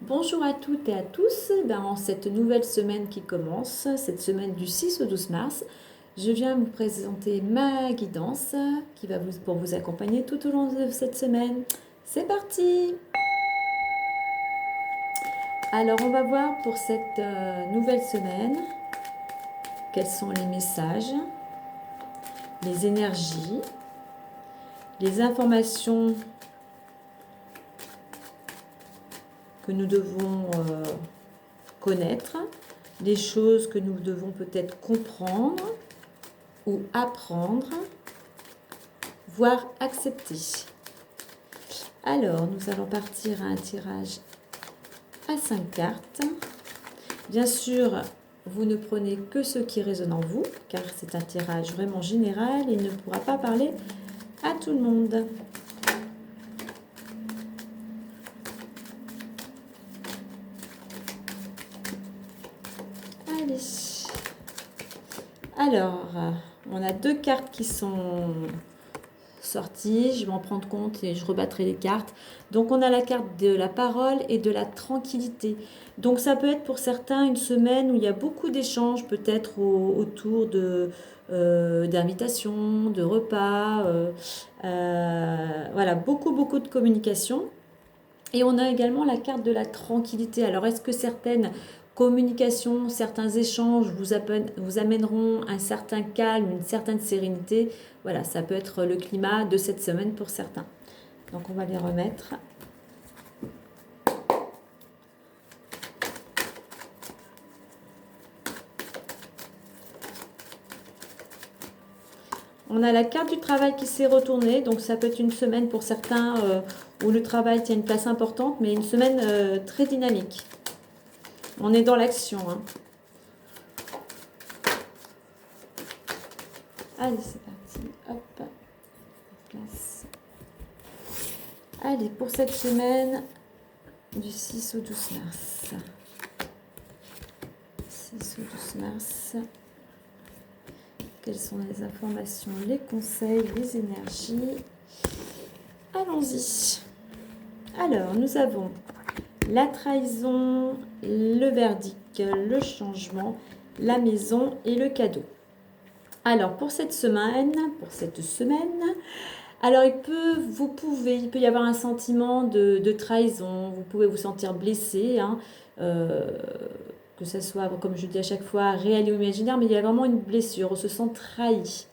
Bonjour à toutes et à tous. En cette nouvelle semaine qui commence, cette semaine du 6 au 12 mars, je viens vous présenter ma guidance pour vous accompagner tout au long de cette semaine. C'est parti! Alors, on va voir pour cette nouvelle semaine quels sont les messages, les énergies, les informations que nous devons connaître, les choses que nous devons peut-être comprendre ou apprendre, voire accepter. Alors, nous allons partir à un tirage à 5 cartes. Bien sûr, vous ne prenez que ce qui résonne en vous, car c'est un tirage vraiment général et il ne pourra pas parler à tout le monde. Allez. Alors, on a 2 cartes qui sont sorties. Je vais en prendre compte et je rebattrai les cartes. Donc, on a la carte de la parole et de la tranquillité. Donc, ça peut être pour certains une semaine où il y a beaucoup d'échanges, peut-être autour d'invitations, de repas. Voilà, beaucoup de communication. Et on a également la carte de la tranquillité. Alors, est-ce que certaines communications, certains échanges vous amèneront un certain calme, une certaine sérénité? Voilà, ça peut être le climat de cette semaine pour certains. Donc, on va les remettre. On a la carte du travail qui s'est retournée. Donc, ça peut être une semaine pour certains où le travail tient une place importante, mais une semaine très dynamique. On est dans l'action. Allez, c'est parti. Hop. Place. Allez, pour cette semaine du 6 au 12 mars. 6 au 12 mars. Quelles sont les informations, les conseils, les énergies? Allons-y. Alors, nous avons la trahison, le verdict, le changement, la maison et le cadeau. Alors, pour cette semaine, alors il peut y avoir un sentiment de trahison, vous pouvez vous sentir blessé, que ce soit, comme je dis à chaque fois, réel ou imaginaire, mais il y a vraiment une blessure, on se sent trahi.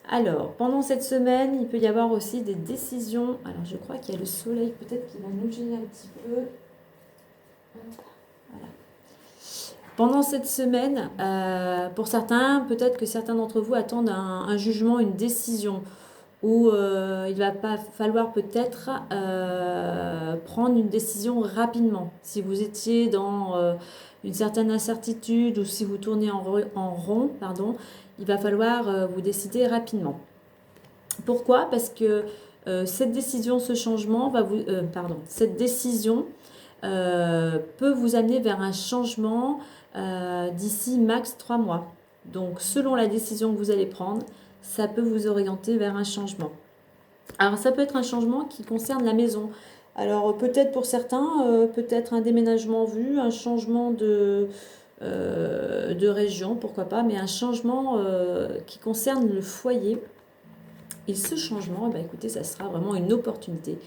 Alors, pendant cette semaine, il peut y avoir aussi des décisions. Alors, je crois qu'il y a le soleil peut-être qui va nous gêner un petit peu. Voilà. Pendant cette semaine, pour certains, peut-être que certains d'entre vous attendent un jugement, une décision, où il va pas falloir peut-être prendre une décision rapidement. Si vous étiez dans une certaine incertitude ou si vous tournez en rond, il va falloir vous décider rapidement. Pourquoi? Parce que cette décision, ce changement cette décision peut vous amener vers un changement d'ici max 3 mois. Donc, selon la décision que vous allez prendre, ça peut vous orienter vers un changement. Alors, ça peut être un changement qui concerne la maison. Alors, peut-être pour certains, peut-être un déménagement en vue, un changement de région, pourquoi pas, mais un changement qui concerne le foyer. Et ce changement, écoutez, ça sera vraiment une opportunité.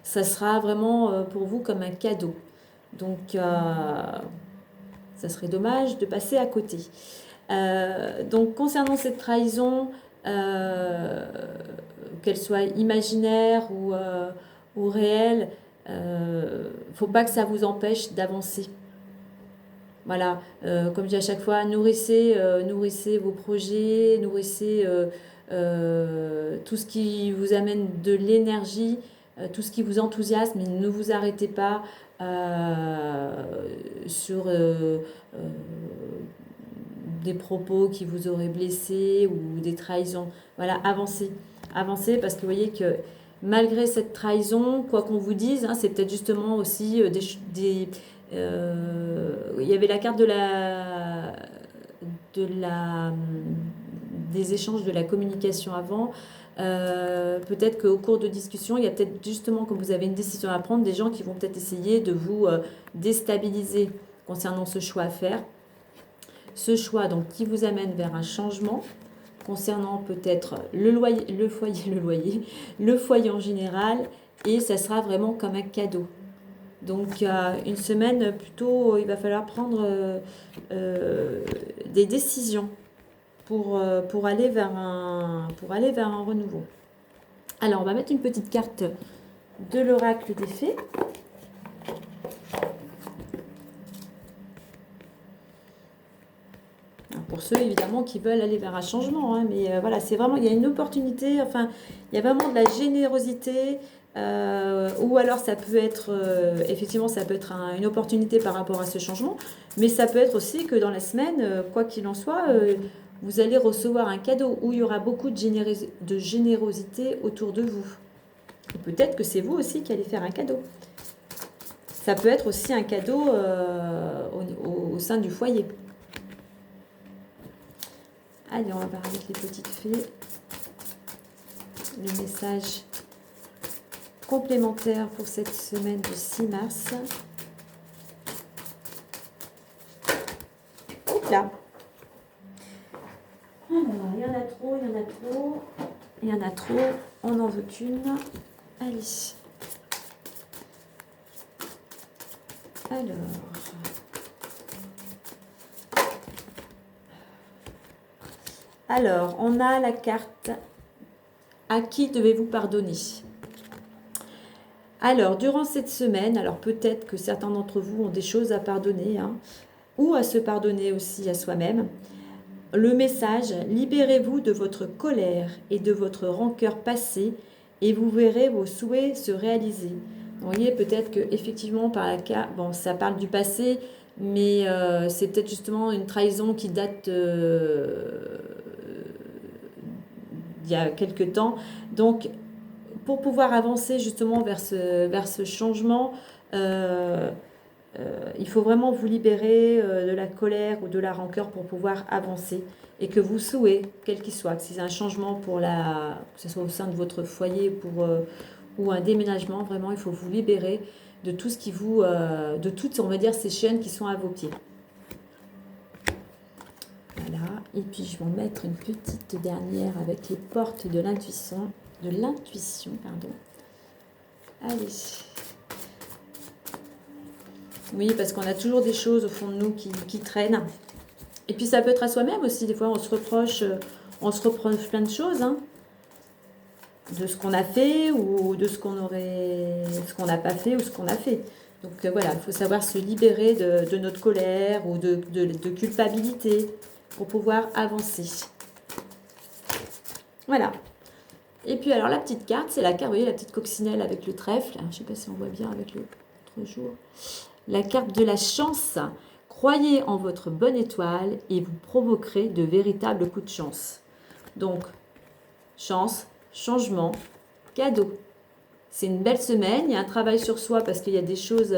Ça sera vraiment pour vous comme un cadeau. Donc, ça serait dommage de passer à côté. Donc, concernant cette trahison, qu'elle soit imaginaire ou réelle, faut pas que ça vous empêche d'avancer. Voilà, comme je dis à chaque fois, nourrissez vos projets, nourrissez tout ce qui vous amène de l'énergie, tout ce qui vous enthousiasme, mais ne vous arrêtez pas sur des propos qui vous auraient blessé ou des trahisons. Voilà, avancez. Avancez parce que vous voyez que malgré cette trahison, quoi qu'on vous dise, c'est peut-être justement aussi il y avait la carte des échanges, de la communication avant. Peut-être qu'au cours de discussion, il y a peut-être justement, comme vous avez une décision à prendre, des gens qui vont peut-être essayer de vous déstabiliser concernant ce choix à faire. Ce choix donc qui vous amène vers un changement concernant peut-être le foyer en général, et ça sera vraiment comme un cadeau. Donc une semaine plutôt, il va falloir prendre des décisions pour aller vers un renouveau. Alors on va mettre une petite carte de l'oracle des fées. Pour ceux évidemment qui veulent aller vers un changement, hein, mais voilà, c'est vraiment, il y a une opportunité, enfin, il y a vraiment de la générosité, ou alors ça peut être, effectivement, ça peut être une opportunité par rapport à ce changement, mais ça peut être aussi que dans la semaine, quoi qu'il en soit, vous allez recevoir un cadeau où il y aura beaucoup de générosité autour de vous. Peut-être que c'est vous aussi qui allez faire un cadeau. Ça peut être aussi un cadeau au sein du foyer. Allez, on va voir avec les petites fées le message complémentaire pour cette semaine du 6 mars. Hop là. Alors, il y en a trop, il y en a trop, il y en a trop. On en veut qu'une. Allez. Alors, on a la carte « À qui devez-vous pardonner ?» Alors, durant cette semaine, alors peut-être que certains d'entre vous ont des choses à pardonner, hein, ou à se pardonner aussi à soi-même. Le message « Libérez-vous de votre colère et de votre rancœur passée et vous verrez vos souhaits se réaliser. » Vous voyez, peut-être que effectivement par la carte, bon, ça parle du passé, mais c'est peut-être justement une trahison qui date il y a quelques temps. Donc, pour pouvoir avancer justement vers ce changement, il faut vraiment vous libérer de la colère ou de la rancœur pour pouvoir avancer. Et que vous souhaitez, quel qu'il soit, que c'est un changement que ce soit au sein de votre foyer ou un déménagement, vraiment, il faut vous libérer de tout ce qui vous... de toutes, on va dire, ces chaînes qui sont à vos pieds. Voilà. Et puis, je vais en mettre une petite dernière avec les portes de l'intuition. Allez. Oui, parce qu'on a toujours des choses au fond de nous qui traînent. Et puis, ça peut être à soi-même aussi. Des fois, on se reproche plein de choses, hein, de ce qu'on a fait ou de ce qu'on n'a pas fait ou ce qu'on a fait. Donc voilà, il faut savoir se libérer de notre colère ou de culpabilité pour pouvoir avancer. Voilà. Et puis alors la petite carte, c'est la carte, vous voyez, la petite coccinelle avec le trèfle. Je ne sais pas si on voit bien avec l'autre jour. La carte de la chance. Croyez en votre bonne étoile et vous provoquerez de véritables coups de chance. Donc, chance, changement, cadeau. C'est une belle semaine, il y a un travail sur soi parce qu'il y a des choses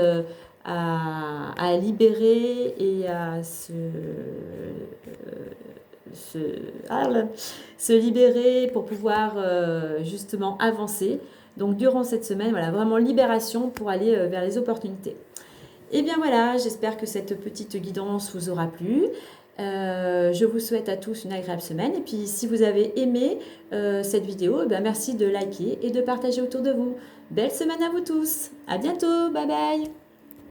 à libérer et à se libérer pour pouvoir justement avancer. Donc durant cette semaine, voilà, vraiment libération pour aller vers les opportunités. Et bien voilà, j'espère que cette petite guidance vous aura plu. Je vous souhaite à tous une agréable semaine. Et puis si vous avez aimé cette vidéo, merci de liker et de partager autour de vous. Belle semaine à vous tous. À bientôt. Bye bye.